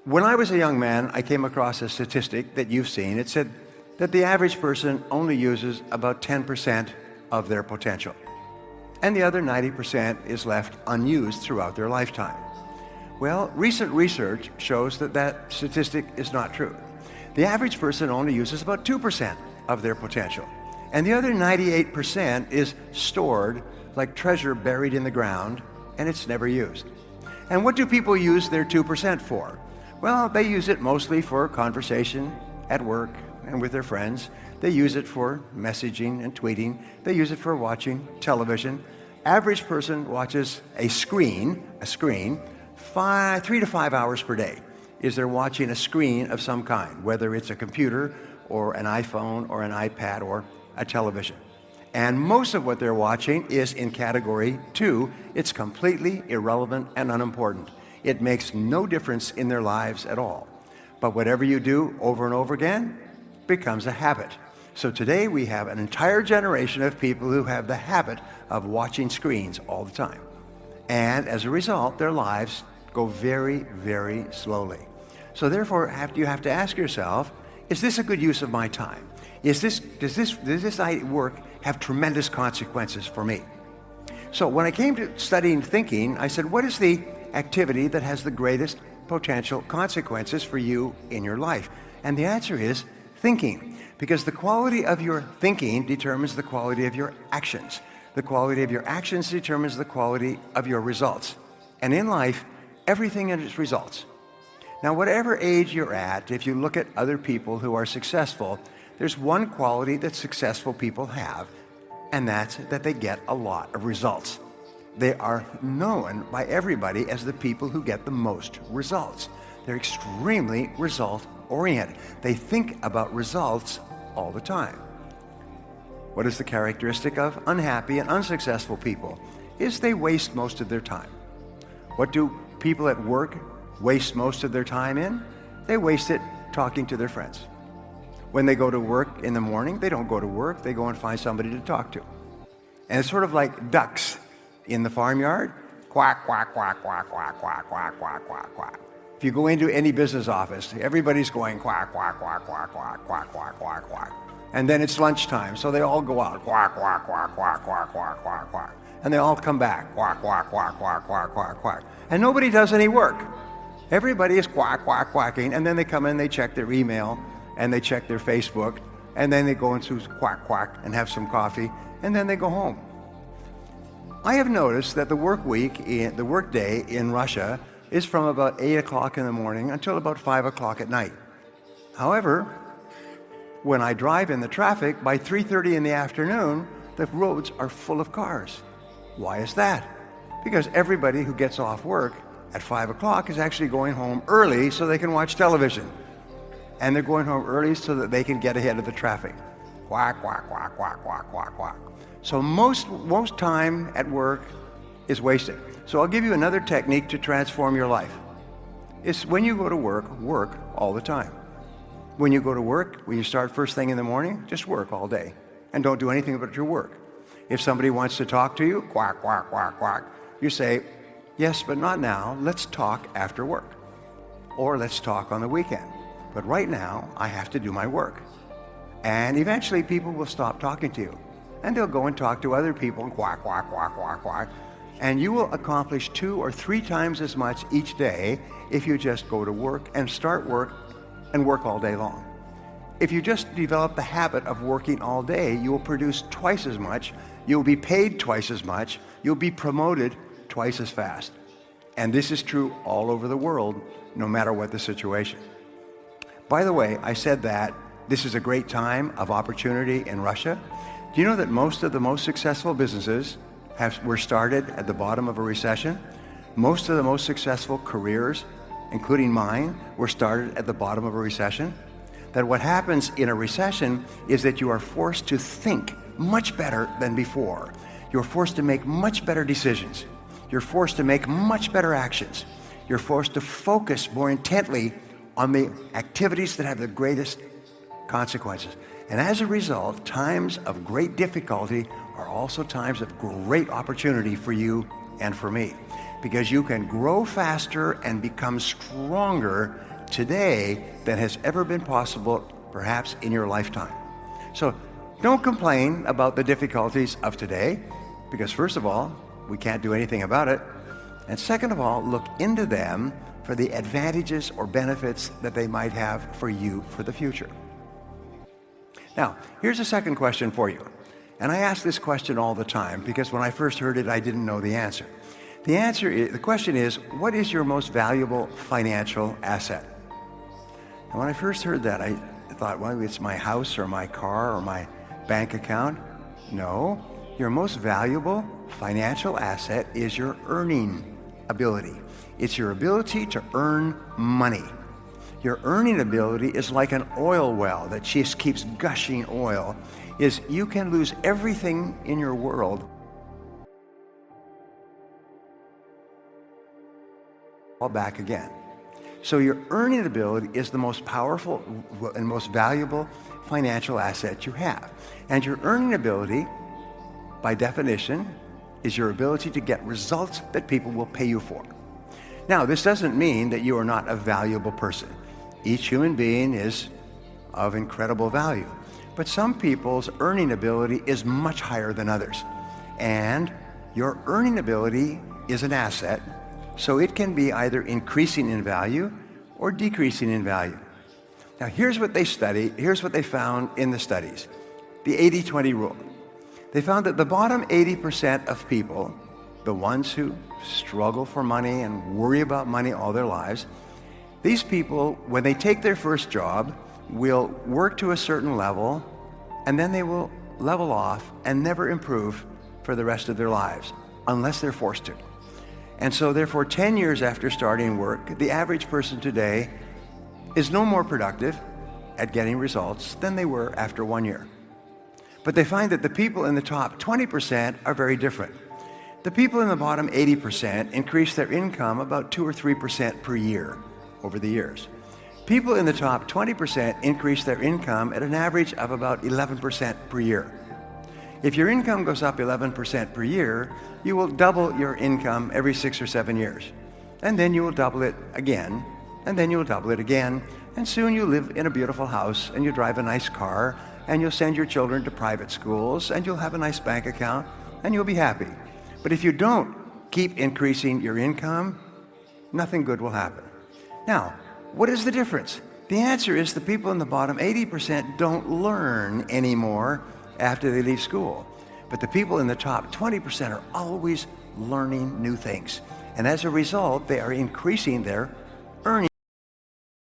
When I was a young man, I came across a statistic that you've seen. It said that the average person only uses about 10% of their potential, and the other 90% is left unused throughout their lifetime. Well, recent research shows that that statistic is not true. The average person only uses about 2% of their potential, and the other 98% is stored like treasure buried in the ground, and it's never used. And what do people use their 2% for? Well, they use it mostly for conversation at work and with their friends. They use it for messaging and tweeting. They use it for watching television. Average person watches a screen, 3 to 5 hours per day. Is they're watching a screen of some kind, whether it's a computer or an iPhone or an iPad or a television. And most of what they're watching is in category 2. It's completely irrelevant and unimportant. It makes no difference in their lives at all. But whatever you do over and over again becomes a habit. So today we have an entire generation of people who have the habit of watching screens all the time. And as a result, their lives go very, very slowly. So therefore, you have to ask yourself, is this a good use of my time? Does this work have tremendous consequences for me? So when I came to studying thinking, I said, what is the activity that has the greatest potential consequences for you in your life? And the answer is thinking, because the quality of your thinking determines the quality of your actions. The quality of your actions determines the quality of your results. And in life, everything is results. Now, whatever age you're at, if you look at other people who are successful, there's one quality that successful people have, and that's that they get a lot of results. They are known by everybody as the people who get the most results. They're extremely result-oriented. They think about results all the time. What is the characteristic of unhappy and unsuccessful people? Is they waste most of their time. What do people at work waste most of their time in? They waste it talking to their friends. When they go to work in the morning, they don't go to work, they go and find somebody to talk to. And it's sort of like ducks in the farmyard. Quack, quack, quack, quack, quack, quack, quack, quack, quack, quack. If you go into any business office, everybody's going quack, quack, quack, quack, quack, quack, quack, quack, quack. And then it's lunchtime, so they all go out, quack, quack, quack, quack, quack, quack, quack, quack. And they all come back, quack, quack, quack, quack, quack, quack, quack. And nobody does any work. Everybody is quack, quack, quacking, and then they come in, they check their email, and they check their Facebook, and then they go into quack, quack, and have some coffee, and then they go home. I have noticed that the work day in Russia is from about 8 o'clock in the morning until about 5 o'clock at night. However, when I drive in the traffic, by 3:30 in the afternoon, the roads are full of cars. Why is that? Because everybody who gets off work at 5 o'clock is actually going home early so they can watch television. And they're going home early so that they can get ahead of the traffic. Quack, quack, quack, quack, quack, quack, quack. So most time at work is wasted. So I'll give you another technique to transform your life. It's when you go to work all the time. When you go to work, when you start first thing in the morning, just work all day. And don't do anything but your work. If somebody wants to talk to you, quack, quack, quack, quack, you say, yes, but not now. Let's talk after work. Or let's talk on the weekend. But right now, I have to do my work. And eventually people will stop talking to you. And they'll go and talk to other people and quack, quack, quack, quack, quack. And you will accomplish 2 or 3 times as much each day if you just go to work and start work and work all day long. If you just develop the habit of working all day, you will produce twice as much, you'll be paid twice as much, you'll be promoted twice as fast. And this is true all over the world, no matter what the situation. By the way, I said that this is a great time of opportunity in Russia. Do you know that most of the most successful businesses were started at the bottom of a recession? Most of the most successful careers, including mine, were started at the bottom of a recession. That what happens in a recession is that you are forced to think much better than before. You're forced to make much better decisions. You're forced to make much better actions. You're forced to focus more intently on the activities that have the greatest consequences. And as a result, times of great difficulty are also times of great opportunity for you and for me, because you can grow faster and become stronger today than has ever been possible, perhaps in your lifetime. So don't complain about the difficulties of today, because first of all, we can't do anything about it. And second of all, look into them for the advantages or benefits that they might have for you for the future. Now, here's a second question for you. And I ask this question all the time because when I first heard it, I didn't know the answer. The question is, what is your most valuable financial asset? And when I first heard that, I thought, well, it's my house or my car or my bank account. No, your most valuable financial asset is your earning ability. It's your ability to earn money. Your earning ability is like an oil well that just keeps gushing oil. You can lose everything in your world all back again. So your earning ability is the most powerful and most valuable financial asset you have. And your earning ability, by definition, is your ability to get results that people will pay you for. Now, this doesn't mean that you are not a valuable person. Each human being is of incredible value. But some people's earning ability is much higher than others. And your earning ability is an asset, so it can be either increasing in value or decreasing in value. Now, here's what they found in the studies. The 80-20 rule. They found that the bottom 80% of people, the ones who struggle for money and worry about money all their lives, these people, when they take their first job, will work to a certain level, and then they will level off and never improve for the rest of their lives, unless they're forced to. And so therefore, 10 years after starting work, the average person today is no more productive at getting results than they were after 1 year. But they find that the people in the top 20% are very different. The people in the bottom 80% increase their income about 2 or 3% per year over the years. People in the top 20% increase their income at an average of about 11% per year. If your income goes up 11% per year, you will double your income every 6 or 7 years. And then you will double it again, and then you'll double it again, and soon you live in a beautiful house, and you drive a nice car, and you'll send your children to private schools, and you'll have a nice bank account, and you'll be happy. But if you don't keep increasing your income, nothing good will happen. Now, what is the difference? The answer is the people in the bottom 80% don't learn anymore after they leave school. But the people in the top 20% are always learning new things. And as a result, they are increasing their